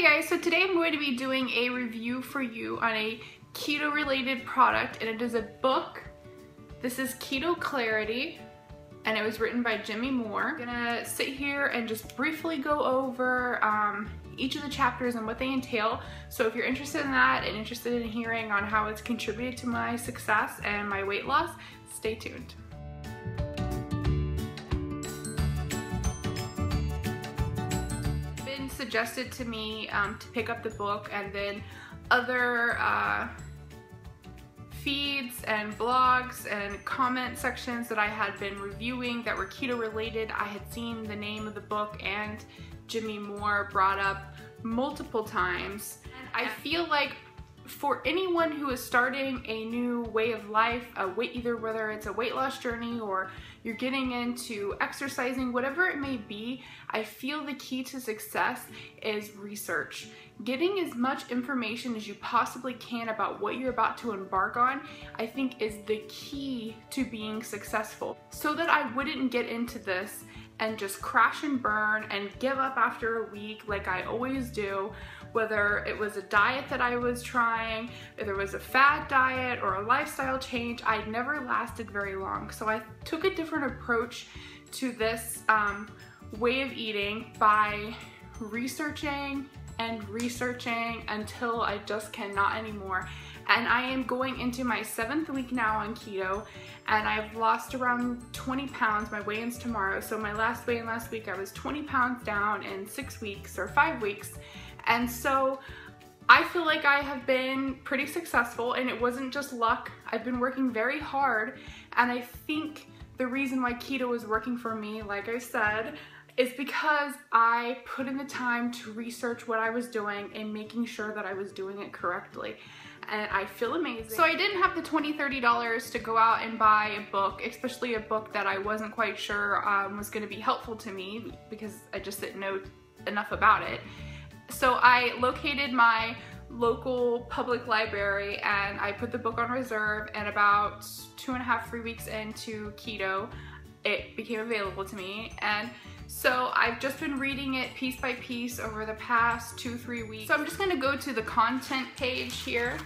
Hey guys, so today I'm going to be doing a review for you on a keto related product, and it is a book. This is Keto Clarity and it was written by Jimmy Moore. I'm gonna sit here and just briefly go over each of the chapters and what they entail. So if you're interested in that and interested in hearing on how it's contributed to my success and my weight loss, stay tuned. Suggested to me to pick up the book, and then other feeds and blogs and comment sections that I had been reviewing that were keto related, I had seen the name of the book and Jimmy Moore brought up multiple times. And I feel like for anyone who is starting a new way of life, either whether it's a weight loss journey or you're getting into exercising, whatever it may be, I feel the key to success is research. Getting as much information as you possibly can about what you're about to embark on, I think is the key to being successful. So that I wouldn't get into this and just crash and burn and give up after a week like I always do, whether it was a diet that I was trying, if there was a fad diet or a lifestyle change, I never lasted very long. So I took a different approach to this way of eating by researching and researching until I just cannot anymore. And I am going into my 7th week now on keto, and I've lost around 20 pounds. My weigh-in's tomorrow, so my last weigh-in last week I was 20 pounds down in 6 weeks or 5 weeks. And so I feel like I have been pretty successful, and it wasn't just luck. I've been working very hard, and I think the reason why keto is working for me, like I said, is because I put in the time to research what I was doing and making sure that I was doing it correctly. And I feel amazing. So I didn't have the $20, $30 to go out and buy a book, especially a book that I wasn't quite sure was going to be helpful to me because I just didn't know enough about it. So I located my local public library and I put the book on reserve, and about 2.5, 3 weeks into keto, it became available to me. And so I've just been reading it piece by piece over the past 2-3 weeks. So I'm just gonna go to the content page here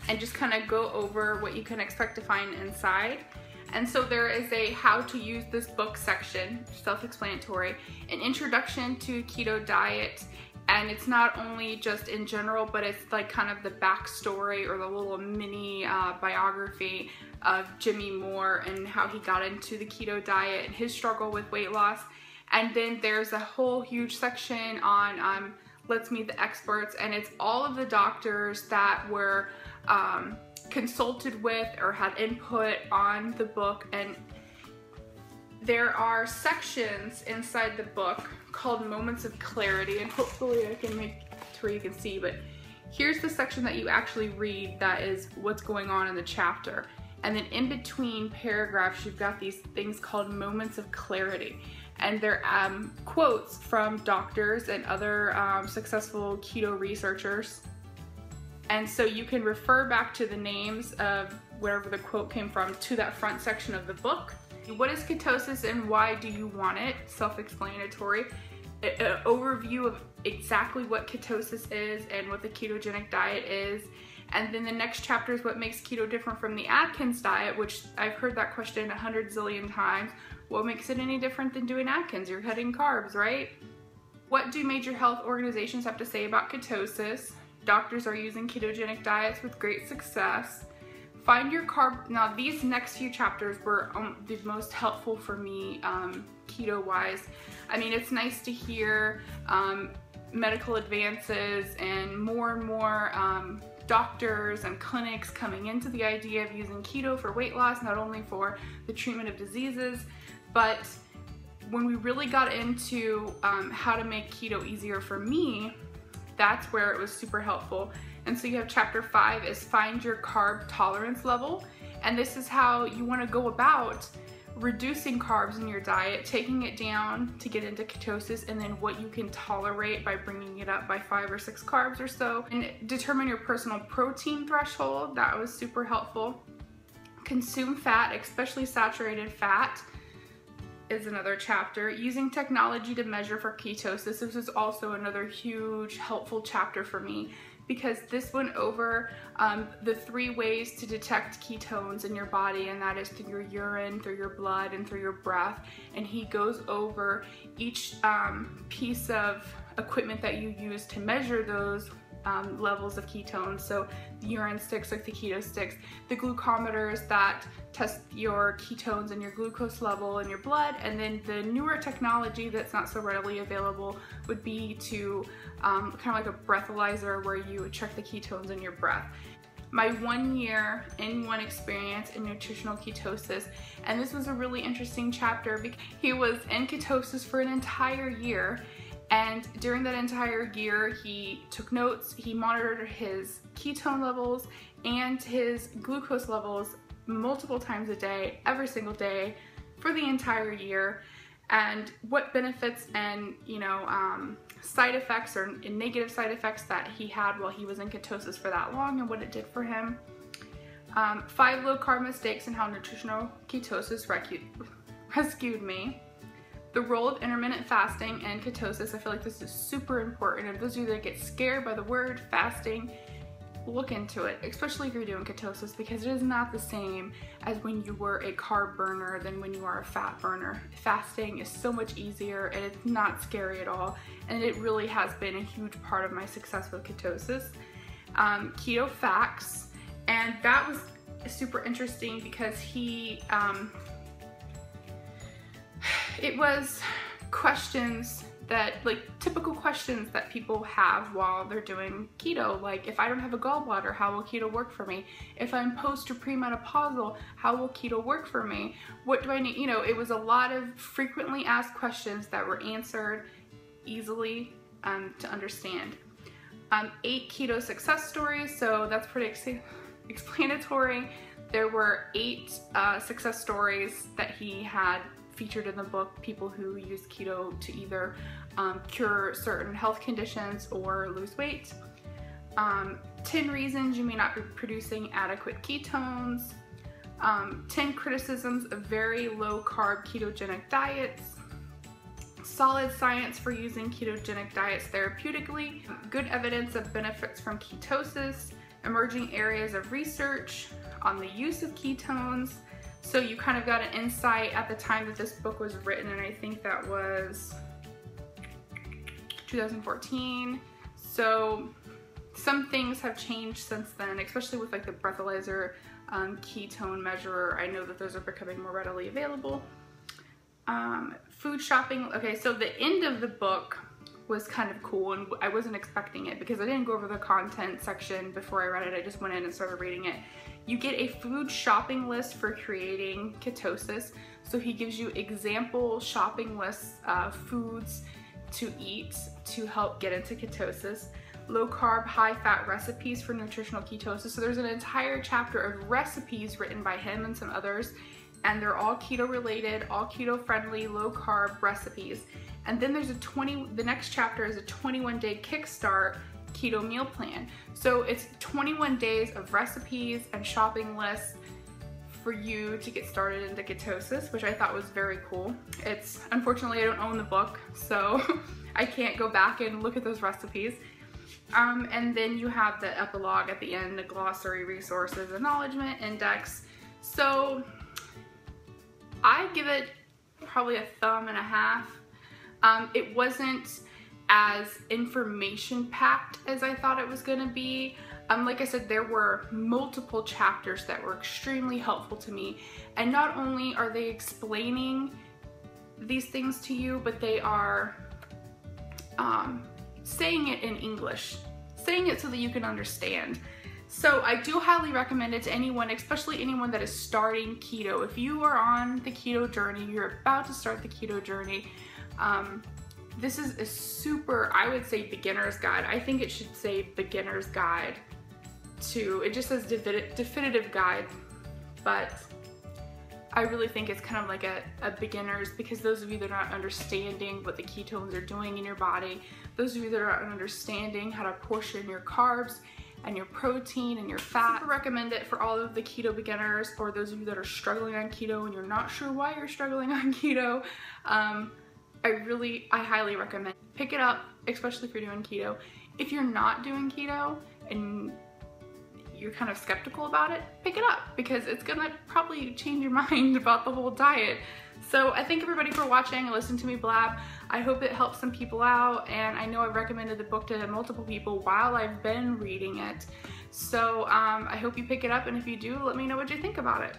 and just kind of go over what you can expect to find inside. And so there is a how to use this book section, self-explanatory, an introduction to keto diet, and it's not only just in general, but it's like kind of the backstory or the little mini biography of Jimmy Moore and how he got into the keto diet and his struggle with weight loss. And then there's a whole huge section on Let's Meet the Experts, and it's all of the doctors that were consulted with or had input on the book. And there are sections inside the book called Moments of Clarity, and hopefully I can make it to where you can see, but here's the section that you actually read that is what's going on in the chapter. And then in between paragraphs you've got these things called Moments of Clarity, and they're quotes from doctors and other successful keto researchers. And so you can refer back to the names of wherever the quote came from to that front section of the book. What is ketosis and why do you want it? Self-explanatory. An overview of exactly what ketosis is and what the ketogenic diet is. And then the next chapter is what makes keto different from the Atkins diet, which I've heard that question 100 zillion times. What makes it any different than doing Atkins? You're cutting carbs, right? What do major health organizations have to say about ketosis? Doctors are using ketogenic diets with great success. Find your carb. Now these next few chapters were the most helpful for me keto wise. I mean, it's nice to hear medical advances and more doctors and clinics coming into the idea of using keto for weight loss, not only for the treatment of diseases, but when we really got into how to make keto easier for me, that's where it was super helpful. And so you have chapter 5 is find your carb tolerance level, and this is how you want to go about reducing carbs in your diet, taking it down to get into ketosis, and then what you can tolerate by bringing it up by 5 or 6 carbs or so, and determine your personal protein threshold. That was super helpful. Consume fat, especially saturated fat. is another chapter. Using technology to measure for ketosis. This was also another huge helpful chapter for me, because this went over the 3 ways to detect ketones in your body, and that is through your urine, through your blood, and through your breath. And he goes over each piece of equipment that you use to measure those levels of ketones. So the urine sticks, like the keto sticks, the glucometers that test your ketones and your glucose level in your blood, and then the newer technology that's not so readily available would be to kind of like a breathalyzer, where you would check the ketones in your breath. My 1 year in one experience in nutritional ketosis, and this was a really interesting chapter because he was in ketosis for an entire year. And during that entire year, he took notes, he monitored his ketone levels and his glucose levels multiple times a day, every single day, for the entire year, and what benefits and, side effects or negative side effects that he had while he was in ketosis for that long, and what it did for him. 5 low-carb mistakes and how nutritional ketosis rescued me. The role of intermittent fasting and ketosis. I feel like this is super important. And those of you that get scared by the word fasting, look into it, especially if you're doing ketosis, because it is not the same as when you were a carb burner than when you are a fat burner. Fasting is so much easier, and it's not scary at all. And it really has been a huge part of my success with ketosis. Keto facts, and that was super interesting because he, it was questions that, like, typical questions that people have while they're doing keto. Like, if I don't have a gallbladder, how will keto work for me? If I'm post or premenopausal, how will keto work for me? What do I need? It was a lot of frequently asked questions that were answered easily to understand. 8 keto success stories, so that's pretty explanatory. There were 8 success stories that he had featured in the book, people who use keto to either cure certain health conditions or lose weight. 10 reasons you may not be producing adequate ketones. 10 criticisms of very low carb ketogenic diets. Solid science for using ketogenic diets therapeutically. Good evidence of benefits from ketosis. Emerging areas of research on the use of ketones. So you kind of got an insight at the time that this book was written, and I think that was 2014. So some things have changed since then, especially with like the breathalyzer ketone measurer. I know that those are becoming more readily available. Food shopping. Okay, so the end of the book was kind of cool, and I wasn't expecting it because I didn't go over the content section before I read it. I just went in and started reading it. You get a food shopping list for creating ketosis. So he gives you example shopping lists of foods to eat to help get into ketosis. Low carb, high fat recipes for nutritional ketosis. So there's an entire chapter of recipes written by him and some others, and they're all keto related, all keto friendly, low carb recipes. And then there's the next chapter is a 21-day kickstart keto meal plan. So it's 21 days of recipes and shopping lists for you to get started into ketosis, which I thought was very cool. It's, unfortunately, I don't own the book, so I can't go back and look at those recipes. And then you have the epilogue at the end, the glossary, resources, acknowledgement, index. So I give it probably a thumb and a half. It wasn't as information packed as I thought it was gonna be. Like I said, there were multiple chapters that were extremely helpful to me. And not only are they explaining these things to you, but they are saying it in English, saying it so that you can understand. So I do highly recommend it to anyone, especially anyone that is starting keto. If you are on the keto journey, you're about to start the keto journey, this is a super, I would say, beginner's guide. I think it should say beginner's guide too. It just says definitive guide, but I really think it's kind of like a beginner's, because those of you that are not understanding what the ketones are doing in your body, those of you that are not understanding how to portion your carbs and your protein and your fat. I recommend it for all of the keto beginners, or those of you that are struggling on keto and you're not sure why you're struggling on keto. I highly recommend it. Pick it up, especially if you're doing keto. If you're not doing keto and you're kind of skeptical about it, pick it up, because it's gonna probably change your mind about the whole diet. So I thank everybody for watching and listening to me blab. I hope it helps some people out, and I know I've recommended the book to multiple people while I've been reading it. So I hope you pick it up, and if you do, let me know what you think about it.